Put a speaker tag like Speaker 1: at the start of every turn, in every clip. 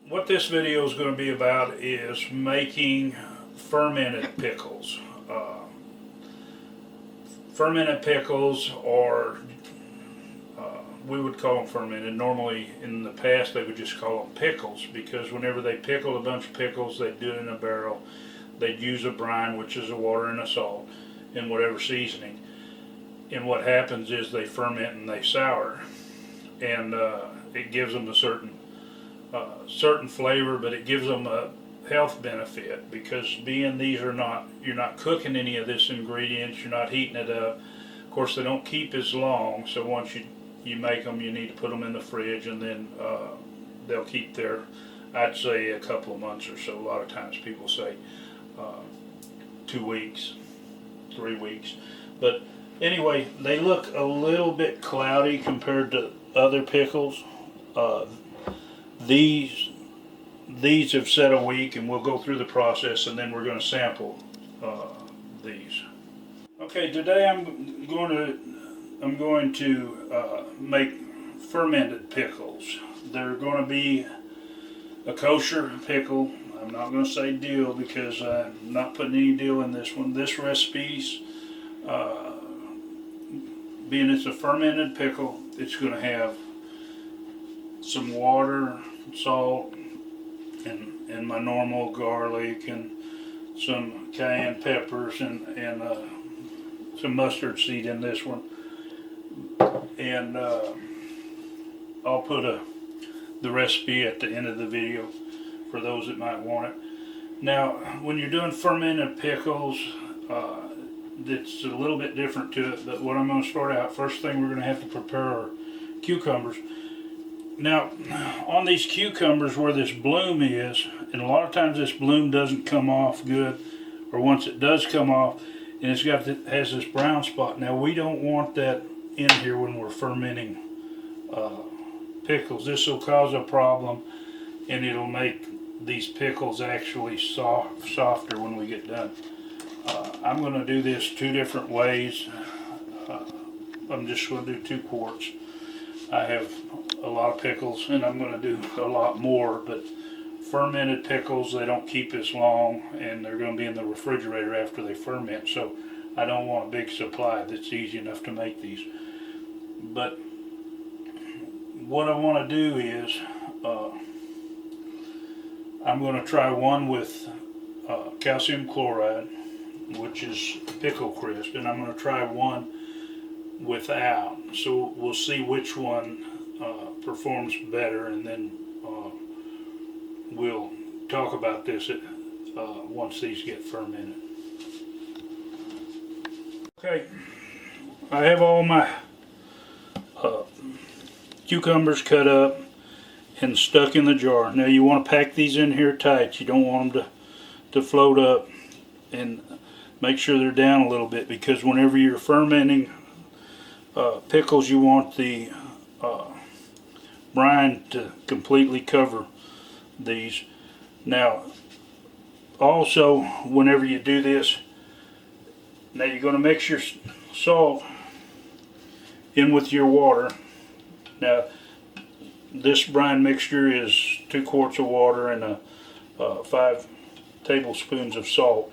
Speaker 1: What this video is going to be about is making fermented pickles. Fermented pickles are, we would call them fermented. Normally in the past they would just call them pickles, because whenever they pickled a bunch of pickles, they'd do it in a barrel. They'd use a brine, which is a water and a salt, and whatever seasoning. And what happens is they ferment and they sour, and it gives them a certain flavor, but it gives them a health benefit, because being these are not, you're not cooking any of this ingredients, you're not heating it up. Of course, they don't keep as long, so once you make them, you need to put them in the fridge, and then they'll keep there, I'd say, a couple of months or so. A lot of times people say 2 weeks, 3 weeks. But anyway, they look a little bit cloudy compared to other pickles. These have set a week, and we'll go through the process, and then we're going to sample these. Okay, today I'm going to make fermented pickles. They're going to be a kosher pickle. I'm not going to say dill, because I'm not putting any dill in this one. This recipe's being it's a fermented pickle, it's going to have some water, salt, and my normal garlic, and some cayenne peppers, and some mustard seed in this one. And I'll put the recipe at the end of the video for those that might want it. Now, when you're doing fermented pickles, it's a little bit different to it, but what I'm going to start out, first thing we're going to have to prepare our cucumbers. Now, on these cucumbers where this bloom is, and a lot of times this bloom doesn't come off good, or once it does come off, and has this brown spot. Now, we don't want that in here when we're fermenting pickles. This will cause a problem, and it'll make these pickles actually softer when we get done. I'm going to do this 2 different ways. I'm just going to do 2 quarts. I have a lot of pickles, and I'm going to do a lot more, but fermented pickles, they don't keep as long, and they're going to be in the refrigerator after they ferment, so I don't want a big supply that's easy enough to make these. But what I want to do is I'm going to try one with calcium chloride, which is pickle crisp, and I'm going to try one without, so we'll see which one performs better, and then we'll talk about this once these get fermented. Okay, I have all my cucumbers cut up and stuck in the jar. Now you want to pack these in here tight. You don't want them to float up, and make sure they're down a little bit, because whenever you're fermenting pickles, you want the brine to completely cover these. Now, also, whenever you do this, now you're going to mix your salt in with your water. Now, this brine mixture is 2 quarts of water and 5 tablespoons of salt,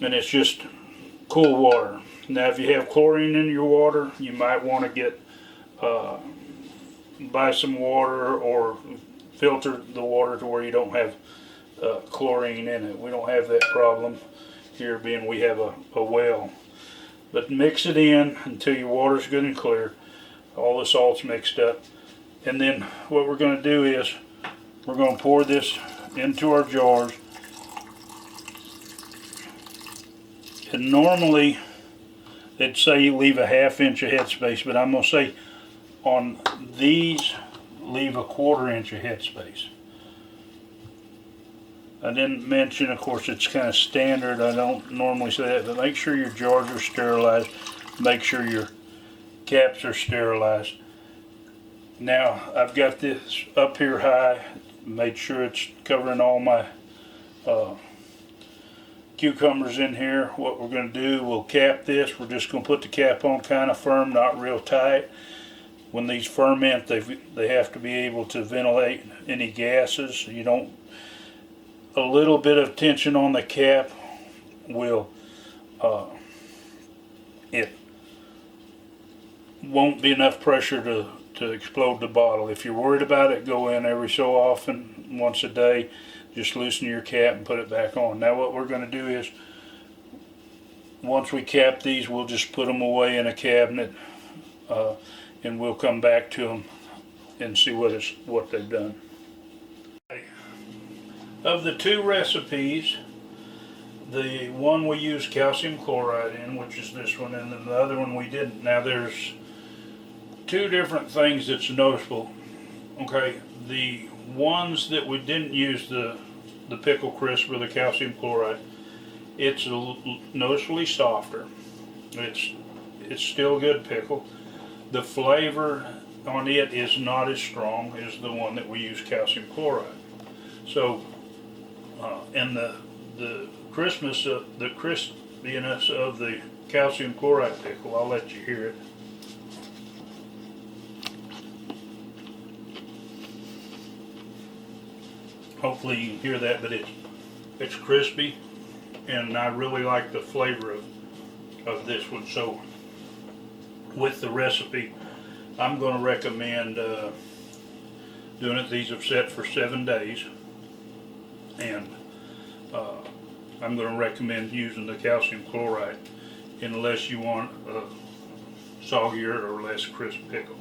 Speaker 1: and it's just cool water. Now, if you have chlorine in your water, you might want to get buy some water, or filter the water to where you don't have chlorine in it. We don't have that problem here, being we have a well. But mix it in until your water's good and clear. All the salt's mixed up. And then what we're going to do is we're going to pour this into our jars. And normally they'd say you leave a ½ inch of headspace, but I'm going to say on these, leave a ¼ inch of headspace. I didn't mention, of course, it's kind of standard. I don't normally say that, but make sure your jars are sterilized. Make sure your caps are sterilized. Now, I've got this up here high, made sure it's covering all my cucumbers in here. What we're going to do, we'll cap this. We're just going to put the cap on kind of firm, not real tight. when these ferment, they have to be able to ventilate any gases. You don't. A little bit of tension on the cap will it won't be enough pressure to explode the bottle. If you're worried about it, go in every so often, once a day, just loosen your cap and put it back on. Now what we're going to do is, once we cap these, we'll just put them away in a cabinet, and we'll come back to them and see what they've done. Of the two recipes, the one we use calcium chloride in, which is this one, and then the other one we didn't. Now there's two different things that's noticeable. Okay, the ones that we didn't use, the pickle crisp or the calcium chloride, it's noticeably softer. It's still good pickle. The flavor on it is not as strong as the one that we use calcium chloride. So, and the crispiness, the crispiness of the calcium chloride pickle, I'll let you hear it. Hopefully you can hear that, but it's crispy, and I really like the flavor of this one. So with the recipe, I'm going to recommend doing it. These have set for 7 days, and I'm going to recommend using the calcium chloride unless you want a soggier or less crisp pickle.